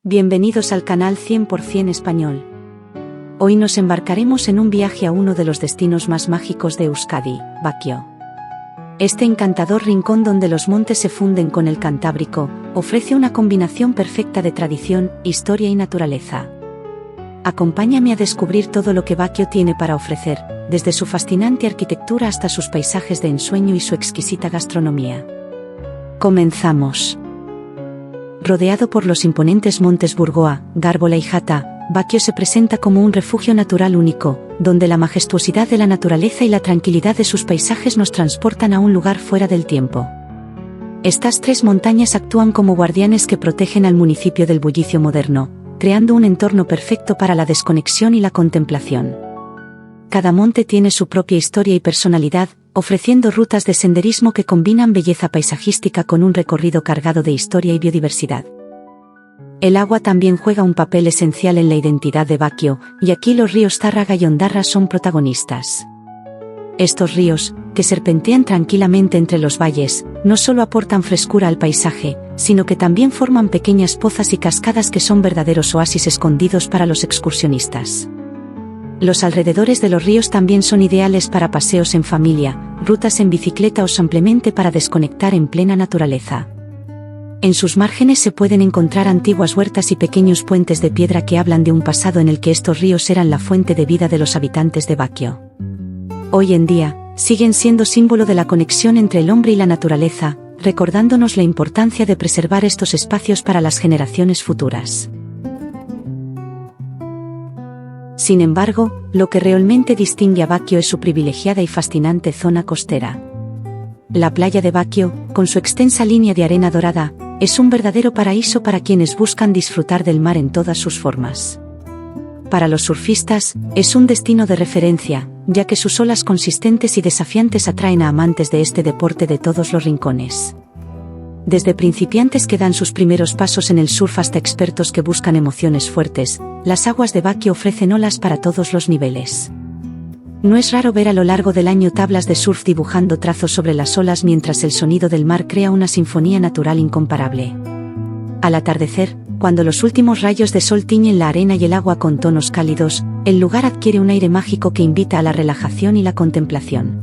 Bienvenidos al canal 100% español. Hoy nos embarcaremos en un viaje a uno de los destinos más mágicos de Euskadi, Bakio. Este encantador rincón donde los montes se funden con el Cantábrico, ofrece una combinación perfecta de tradición, historia y naturaleza. Acompáñame a descubrir todo lo que Bakio tiene para ofrecer, desde su fascinante arquitectura hasta sus paisajes de ensueño y su exquisita gastronomía. Comenzamos. Rodeado por los imponentes montes Burgoa, Gárbola y Jata, Bakio se presenta como un refugio natural único, donde la majestuosidad de la naturaleza y la tranquilidad de sus paisajes nos transportan a un lugar fuera del tiempo. Estas tres montañas actúan como guardianes que protegen al municipio del bullicio moderno, creando un entorno perfecto para la desconexión y la contemplación. Cada monte tiene su propia historia y personalidad, ofreciendo rutas de senderismo que combinan belleza paisajística con un recorrido cargado de historia y biodiversidad. El agua también juega un papel esencial en la identidad de Bakio, y aquí los ríos Tárraga y Ondarra son protagonistas. Estos ríos, que serpentean tranquilamente entre los valles, no solo aportan frescura al paisaje, sino que también forman pequeñas pozas y cascadas que son verdaderos oasis escondidos para los excursionistas. Los alrededores de los ríos también son ideales para paseos en familia, rutas en bicicleta o simplemente para desconectar en plena naturaleza. En sus márgenes se pueden encontrar antiguas huertas y pequeños puentes de piedra que hablan de un pasado en el que estos ríos eran la fuente de vida de los habitantes de Bakio. Hoy en día, siguen siendo símbolo de la conexión entre el hombre y la naturaleza, recordándonos la importancia de preservar estos espacios para las generaciones futuras. Sin embargo, lo que realmente distingue a Bakio es su privilegiada y fascinante zona costera. La playa de Bakio, con su extensa línea de arena dorada, es un verdadero paraíso para quienes buscan disfrutar del mar en todas sus formas. Para los surfistas, es un destino de referencia, ya que sus olas consistentes y desafiantes atraen a amantes de este deporte de todos los rincones. Desde principiantes que dan sus primeros pasos en el surf hasta expertos que buscan emociones fuertes, las aguas de Bakio ofrecen olas para todos los niveles. No es raro ver a lo largo del año tablas de surf dibujando trazos sobre las olas mientras el sonido del mar crea una sinfonía natural incomparable. Al atardecer, cuando los últimos rayos de sol tiñen la arena y el agua con tonos cálidos, el lugar adquiere un aire mágico que invita a la relajación y la contemplación.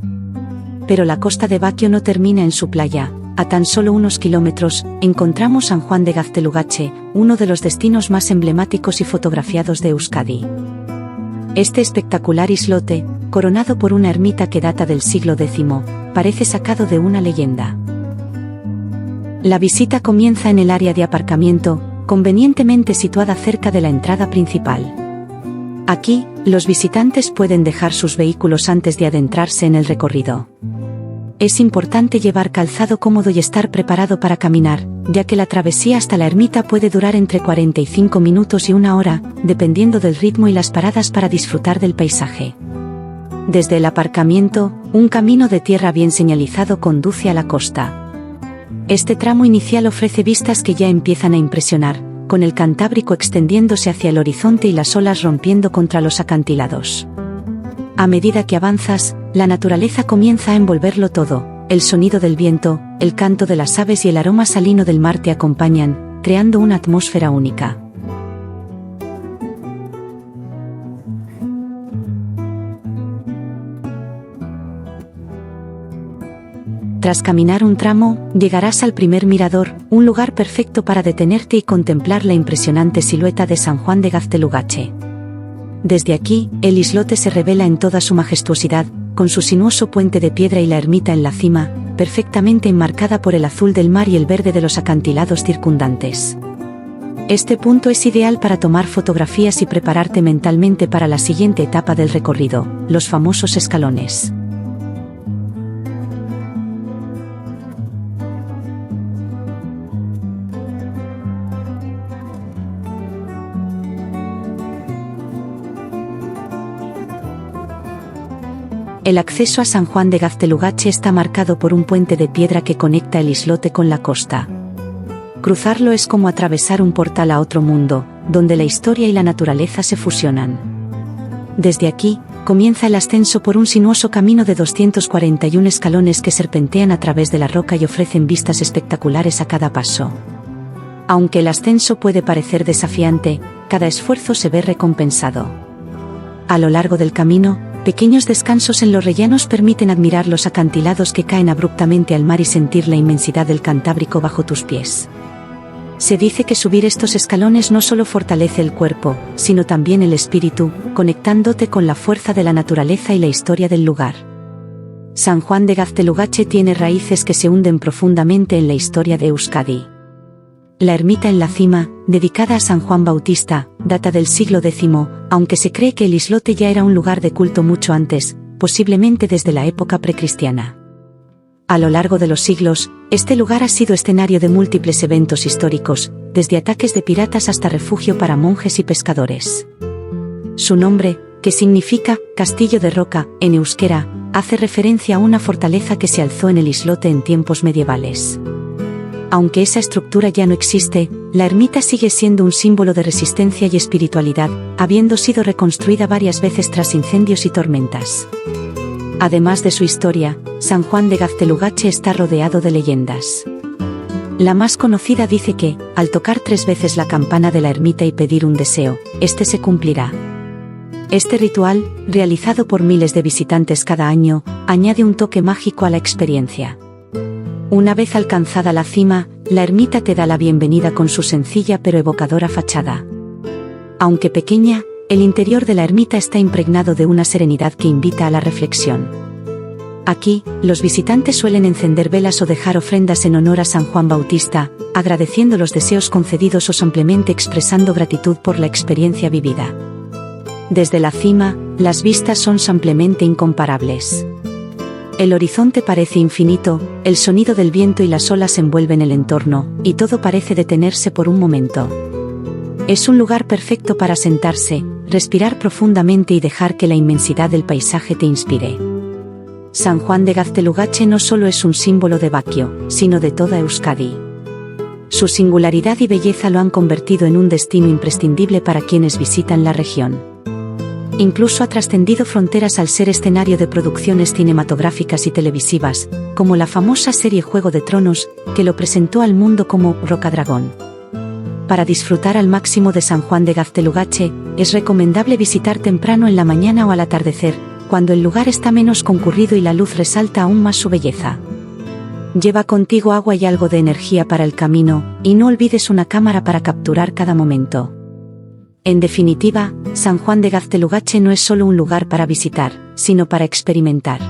Pero la costa de Bakio no termina en su playa. A tan solo unos kilómetros, encontramos San Juan de Gaztelugatxe, uno de los destinos más emblemáticos y fotografiados de Euskadi. Este espectacular islote, coronado por una ermita que data del siglo X, parece sacado de una leyenda. La visita comienza en el área de aparcamiento, convenientemente situada cerca de la entrada principal. Aquí, los visitantes pueden dejar sus vehículos antes de adentrarse en el recorrido. Es importante llevar calzado cómodo y estar preparado para caminar, ya que la travesía hasta la ermita puede durar entre 45 minutos y una hora, dependiendo del ritmo y las paradas para disfrutar del paisaje. Desde el aparcamiento, un camino de tierra bien señalizado conduce a la costa. Este tramo inicial ofrece vistas que ya empiezan a impresionar, con el Cantábrico extendiéndose hacia el horizonte y las olas rompiendo contra los acantilados. A medida que avanzas, la naturaleza comienza a envolverlo todo, el sonido del viento, el canto de las aves y el aroma salino del mar te acompañan, creando una atmósfera única. Tras caminar un tramo, llegarás al primer mirador, un lugar perfecto para detenerte y contemplar la impresionante silueta de San Juan de Gaztelugatxe. Desde aquí, el islote se revela en toda su majestuosidad, con su sinuoso puente de piedra y la ermita en la cima, perfectamente enmarcada por el azul del mar y el verde de los acantilados circundantes. Este punto es ideal para tomar fotografías y prepararte mentalmente para la siguiente etapa del recorrido, los famosos escalones. El acceso a San Juan de Gaztelugatxe está marcado por un puente de piedra que conecta el islote con la costa. Cruzarlo es como atravesar un portal a otro mundo, donde la historia y la naturaleza se fusionan. Desde aquí, comienza el ascenso por un sinuoso camino de 241 escalones que serpentean a través de la roca y ofrecen vistas espectaculares a cada paso. Aunque el ascenso puede parecer desafiante, cada esfuerzo se ve recompensado. A lo largo del camino, pequeños descansos en los rellanos permiten admirar los acantilados que caen abruptamente al mar y sentir la inmensidad del Cantábrico bajo tus pies. Se dice que subir estos escalones no solo fortalece el cuerpo, sino también el espíritu, conectándote con la fuerza de la naturaleza y la historia del lugar. San Juan de Gaztelugatxe tiene raíces que se hunden profundamente en la historia de Euskadi. La ermita en la cima, dedicada a San Juan Bautista, data del siglo X, aunque se cree que el islote ya era un lugar de culto mucho antes, posiblemente desde la época precristiana. A lo largo de los siglos, este lugar ha sido escenario de múltiples eventos históricos, desde ataques de piratas hasta refugio para monjes y pescadores. Su nombre, que significa «castillo de roca» en euskera, hace referencia a una fortaleza que se alzó en el islote en tiempos medievales. Aunque esa estructura ya no existe, la ermita sigue siendo un símbolo de resistencia y espiritualidad, habiendo sido reconstruida varias veces tras incendios y tormentas. Además de su historia, San Juan de Gaztelugatxe está rodeado de leyendas. La más conocida dice que, al tocar 3 veces la campana de la ermita y pedir un deseo, este se cumplirá. Este ritual, realizado por miles de visitantes cada año, añade un toque mágico a la experiencia. Una vez alcanzada la cima, la ermita te da la bienvenida con su sencilla pero evocadora fachada. Aunque pequeña, el interior de la ermita está impregnado de una serenidad que invita a la reflexión. Aquí, los visitantes suelen encender velas o dejar ofrendas en honor a San Juan Bautista, agradeciendo los deseos concedidos o simplemente expresando gratitud por la experiencia vivida. Desde la cima, las vistas son simplemente incomparables. El horizonte parece infinito, el sonido del viento y las olas envuelven el entorno, y todo parece detenerse por un momento. Es un lugar perfecto para sentarse, respirar profundamente y dejar que la inmensidad del paisaje te inspire. San Juan de Gaztelugatxe no solo es un símbolo de Baquio, sino de toda Euskadi. Su singularidad y belleza lo han convertido en un destino imprescindible para quienes visitan la región. Incluso ha trascendido fronteras al ser escenario de producciones cinematográficas y televisivas, como la famosa serie Juego de Tronos, que lo presentó al mundo como Rocadragón. Para disfrutar al máximo de San Juan de Gaztelugatxe, es recomendable visitar temprano en la mañana o al atardecer, cuando el lugar está menos concurrido y la luz resalta aún más su belleza. Lleva contigo agua y algo de energía para el camino, y no olvides una cámara para capturar cada momento. En definitiva, San Juan de Gaztelugatxe no es solo un lugar para visitar, sino para experimentar.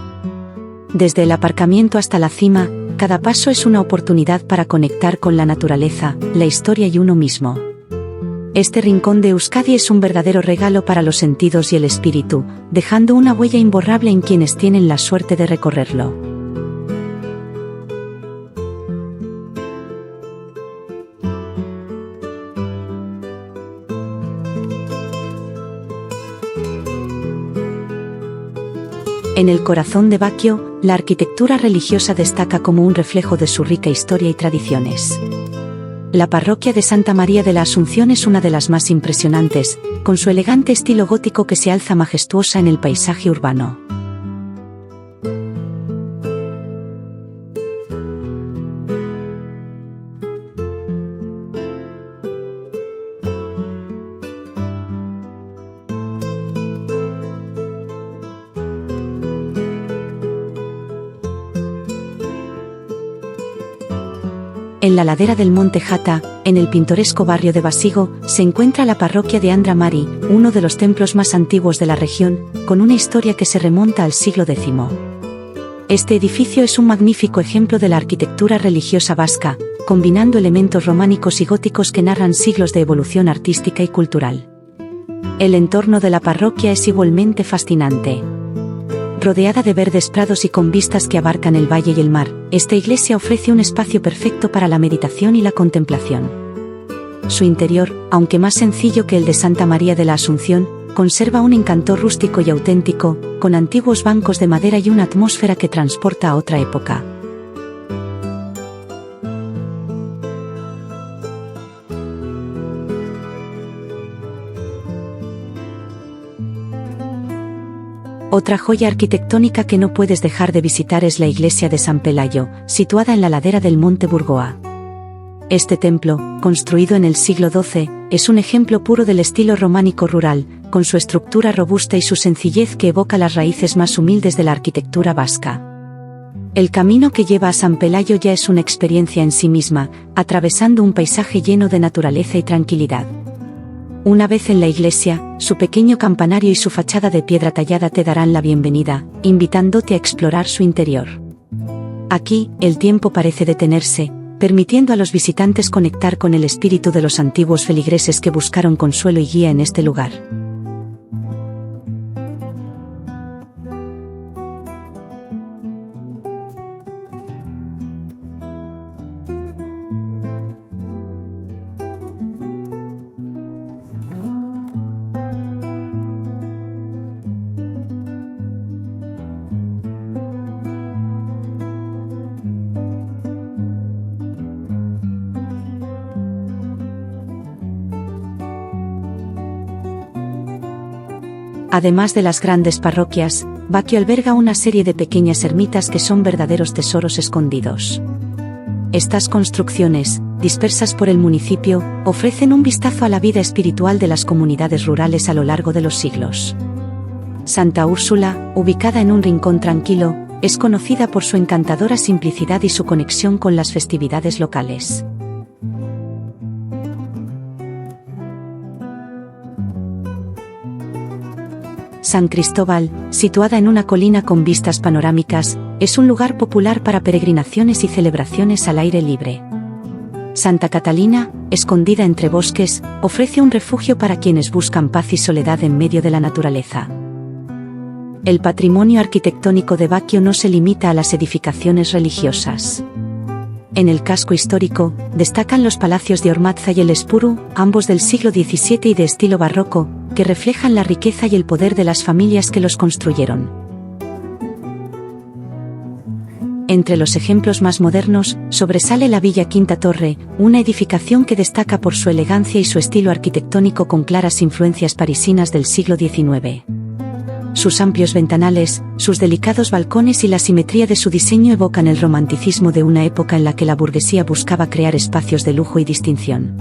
Desde el aparcamiento hasta la cima, cada paso es una oportunidad para conectar con la naturaleza, la historia y uno mismo. Este rincón de Euskadi es un verdadero regalo para los sentidos y el espíritu, dejando una huella imborrable en quienes tienen la suerte de recorrerlo. En el corazón de Baquio, la arquitectura religiosa destaca como un reflejo de su rica historia y tradiciones. La parroquia de Santa María de la Asunción es una de las más impresionantes, con su elegante estilo gótico que se alza majestuosa en el paisaje urbano. En la ladera del Monte Jata, en el pintoresco barrio de Basigo, se encuentra la parroquia de Andra Mari, uno de los templos más antiguos de la región, con una historia que se remonta al siglo X. Este edificio es un magnífico ejemplo de la arquitectura religiosa vasca, combinando elementos románicos y góticos que narran siglos de evolución artística y cultural. El entorno de la parroquia es igualmente fascinante. Rodeada de verdes prados y con vistas que abarcan el valle y el mar, esta iglesia ofrece un espacio perfecto para la meditación y la contemplación. Su interior, aunque más sencillo que el de Santa María de la Asunción, conserva un encanto rústico y auténtico, con antiguos bancos de madera y una atmósfera que transporta a otra época. Otra joya arquitectónica que no puedes dejar de visitar es la iglesia de San Pelayo, situada en la ladera del Monte Burgoa. Este templo, construido en el siglo XII, es un ejemplo puro del estilo románico rural, con su estructura robusta y su sencillez que evoca las raíces más humildes de la arquitectura vasca. El camino que lleva a San Pelayo ya es una experiencia en sí misma, atravesando un paisaje lleno de naturaleza y tranquilidad. Una vez en la iglesia, su pequeño campanario y su fachada de piedra tallada te darán la bienvenida, invitándote a explorar su interior. Aquí, el tiempo parece detenerse, permitiendo a los visitantes conectar con el espíritu de los antiguos feligreses que buscaron consuelo y guía en este lugar. Además de las grandes parroquias, Baquio alberga una serie de pequeñas ermitas que son verdaderos tesoros escondidos. Estas construcciones, dispersas por el municipio, ofrecen un vistazo a la vida espiritual de las comunidades rurales a lo largo de los siglos. Santa Úrsula, ubicada en un rincón tranquilo, es conocida por su encantadora simplicidad y su conexión con las festividades locales. San Cristóbal, situada en una colina con vistas panorámicas, es un lugar popular para peregrinaciones y celebraciones al aire libre. Santa Catalina, escondida entre bosques, ofrece un refugio para quienes buscan paz y soledad en medio de la naturaleza. El patrimonio arquitectónico de Baquio no se limita a las edificaciones religiosas. En el casco histórico, destacan los palacios de Ormazza y el Espuru, ambos del siglo XVII y de estilo barroco, que reflejan la riqueza y el poder de las familias que los construyeron. Entre los ejemplos más modernos, sobresale la Villa Quinta Torre, una edificación que destaca por su elegancia y su estilo arquitectónico con claras influencias parisinas del siglo XIX. Sus amplios ventanales, sus delicados balcones y la simetría de su diseño evocan el romanticismo de una época en la que la burguesía buscaba crear espacios de lujo y distinción.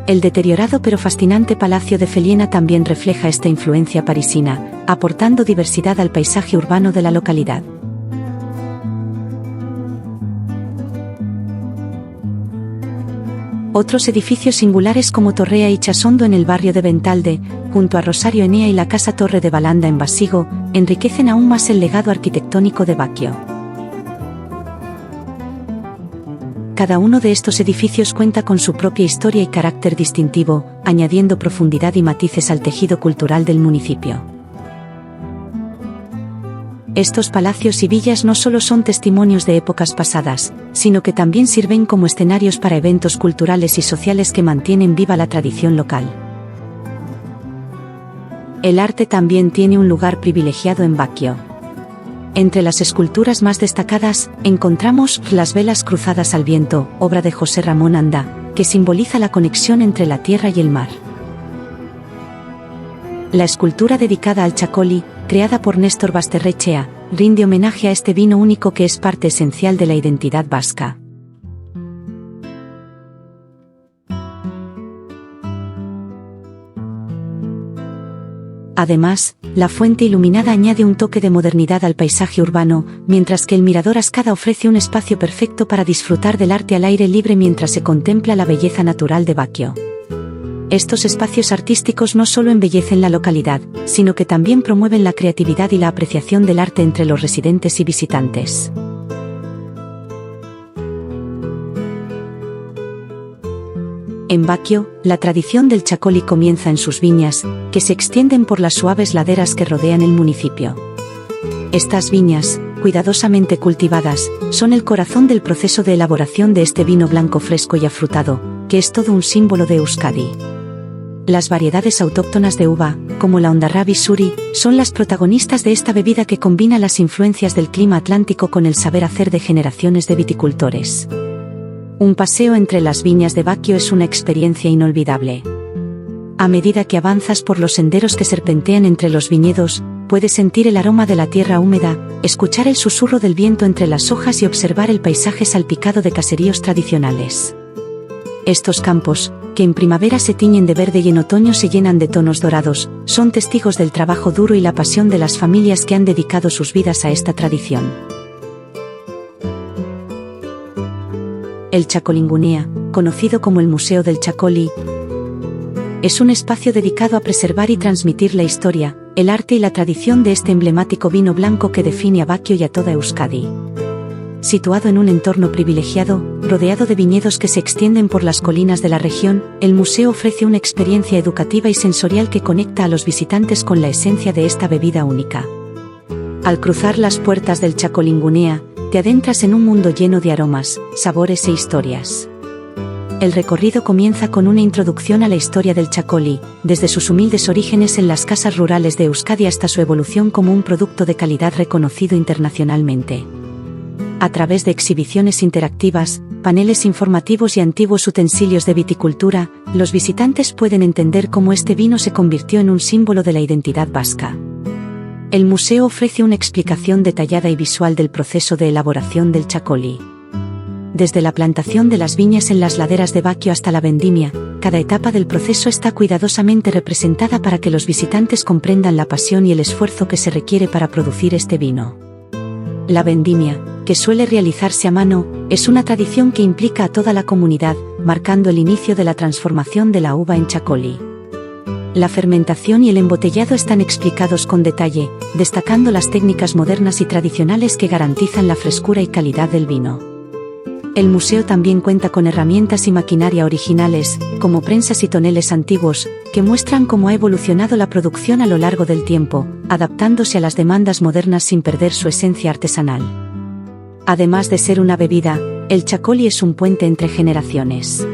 El deteriorado pero fascinante Palacio de Feliena también refleja esta influencia parisina, aportando diversidad al paisaje urbano de la localidad. Otros edificios singulares como Torrea y Chasondo en el barrio de Ventalde, junto a Rosario Enea y la Casa Torre de Balanda en Basigo, enriquecen aún más el legado arquitectónico de Baquio. Cada uno de estos edificios cuenta con su propia historia y carácter distintivo, añadiendo profundidad y matices al tejido cultural del municipio. Estos palacios y villas no solo son testimonios de épocas pasadas, sino que también sirven como escenarios para eventos culturales y sociales que mantienen viva la tradición local. El arte también tiene un lugar privilegiado en Baquio. Entre las esculturas más destacadas, encontramos las velas cruzadas al viento, obra de José Ramón Anda, que simboliza la conexión entre la tierra y el mar. La escultura dedicada al Chacoli, creada por Néstor Basterrechea, rinde homenaje a este vino único que es parte esencial de la identidad vasca. Además, la fuente iluminada añade un toque de modernidad al paisaje urbano, mientras que el mirador Ascada ofrece un espacio perfecto para disfrutar del arte al aire libre mientras se contempla la belleza natural de Baquio. Estos espacios artísticos no solo embellecen la localidad, sino que también promueven la creatividad y la apreciación del arte entre los residentes y visitantes. En Baquio, la tradición del Chacoli comienza en sus viñas, que se extienden por las suaves laderas que rodean el municipio. Estas viñas, cuidadosamente cultivadas, son el corazón del proceso de elaboración de este vino blanco fresco y afrutado, que es todo un símbolo de Euskadi. Las variedades autóctonas de uva, como la Ondarrabi Suri, son las protagonistas de esta bebida que combina las influencias del clima atlántico con el saber hacer de generaciones de viticultores. Un paseo entre las viñas de Baquio es una experiencia inolvidable. A medida que avanzas por los senderos que serpentean entre los viñedos, puede sentir el aroma de la tierra húmeda, escuchar el susurro del viento entre las hojas y observar el paisaje salpicado de caseríos tradicionales. Estos campos, que en primavera se tiñen de verde y en otoño se llenan de tonos dorados, son testigos del trabajo duro y la pasión de las familias que han dedicado sus vidas a esta tradición. El Chacolingunea, conocido como el Museo del Chacoli, es un espacio dedicado a preservar y transmitir la historia, el arte y la tradición de este emblemático vino blanco que define a Baquio y a toda Euskadi. Situado en un entorno privilegiado, rodeado de viñedos que se extienden por las colinas de la región, el museo ofrece una experiencia educativa y sensorial que conecta a los visitantes con la esencia de esta bebida única. Al cruzar las puertas del Chacolingunea, te adentras en un mundo lleno de aromas, sabores e historias. El recorrido comienza con una introducción a la historia del Chacoli, desde sus humildes orígenes en las casas rurales de Euskadi hasta su evolución como un producto de calidad reconocido internacionalmente. A través de exhibiciones interactivas, paneles informativos y antiguos utensilios de viticultura, los visitantes pueden entender cómo este vino se convirtió en un símbolo de la identidad vasca. El museo ofrece una explicación detallada y visual del proceso de elaboración del Chacoli. Desde la plantación de las viñas en las laderas de Baquio hasta la vendimia, cada etapa del proceso está cuidadosamente representada para que los visitantes comprendan la pasión y el esfuerzo que se requiere para producir este vino. La vendimia, que suele realizarse a mano, es una tradición que implica a toda la comunidad, marcando el inicio de la transformación de la uva en Chacoli. La fermentación y el embotellado están explicados con detalle, destacando las técnicas modernas y tradicionales que garantizan la frescura y calidad del vino. El museo también cuenta con herramientas y maquinaria originales, como prensas y toneles antiguos, que muestran cómo ha evolucionado la producción a lo largo del tiempo, adaptándose a las demandas modernas sin perder su esencia artesanal. Además de ser una bebida, el Chacoli es un puente entre generaciones.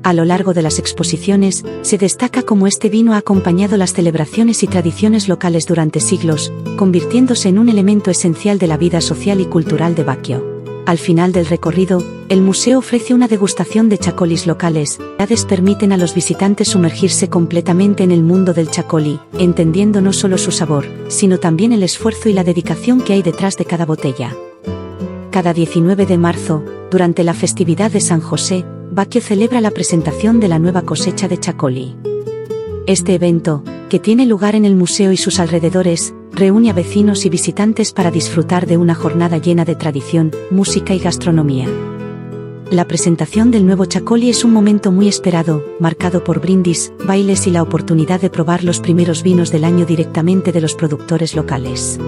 A lo largo de las exposiciones, se destaca cómo este vino ha acompañado las celebraciones y tradiciones locales durante siglos, convirtiéndose en un elemento esencial de la vida social y cultural de Baquio. Al final del recorrido, el museo ofrece una degustación de chacolis locales. Las permiten a los visitantes sumergirse completamente en el mundo del chacoli, entendiendo no solo su sabor, sino también el esfuerzo y la dedicación que hay detrás de cada botella. Cada 19 de marzo, durante la festividad de San José, Baquio celebra la presentación de la nueva cosecha de chacoli. Este evento, que tiene lugar en el museo y sus alrededores, reúne a vecinos y visitantes para disfrutar de una jornada llena de tradición, música y gastronomía. La presentación del nuevo chacoli es un momento muy esperado, marcado por brindis, bailes y la oportunidad de probar los primeros vinos del año directamente de los productores locales.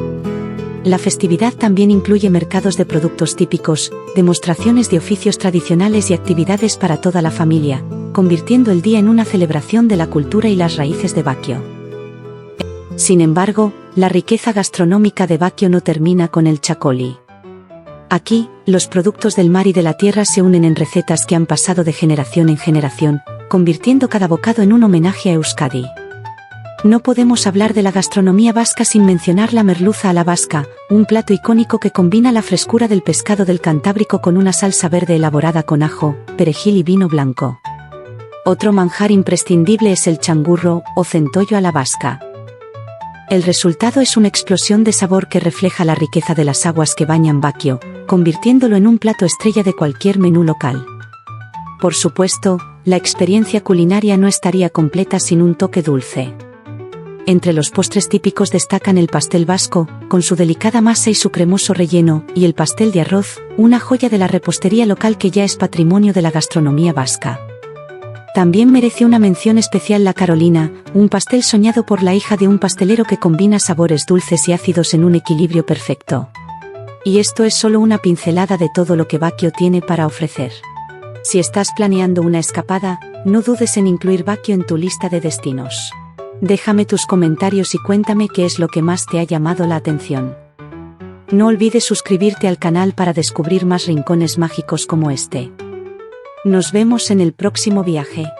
La festividad también incluye mercados de productos típicos, demostraciones de oficios tradicionales y actividades para toda la familia, convirtiendo el día en una celebración de la cultura y las raíces de Baquio. Sin embargo, la riqueza gastronómica de Baquio no termina con el chacoli. Aquí, los productos del mar y de la tierra se unen en recetas que han pasado de generación en generación, convirtiendo cada bocado en un homenaje a Euskadi. No podemos hablar de la gastronomía vasca sin mencionar la merluza a la vasca, un plato icónico que combina la frescura del pescado del Cantábrico con una salsa verde elaborada con ajo, perejil y vino blanco. Otro manjar imprescindible es el changurro, o centollo a la vasca. El resultado es una explosión de sabor que refleja la riqueza de las aguas que bañan Baquio, convirtiéndolo en un plato estrella de cualquier menú local. Por supuesto, la experiencia culinaria no estaría completa sin un toque dulce. Entre los postres típicos destacan el pastel vasco, con su delicada masa y su cremoso relleno, y el pastel de arroz, una joya de la repostería local que ya es patrimonio de la gastronomía vasca. También merece una mención especial la Carolina, un pastel soñado por la hija de un pastelero que combina sabores dulces y ácidos en un equilibrio perfecto. Y esto es solo una pincelada de todo lo que Baquio tiene para ofrecer. Si estás planeando una escapada, no dudes en incluir Baquio en tu lista de destinos. Déjame tus comentarios y cuéntame qué es lo que más te ha llamado la atención. No olvides suscribirte al canal para descubrir más rincones mágicos como este. Nos vemos en el próximo viaje.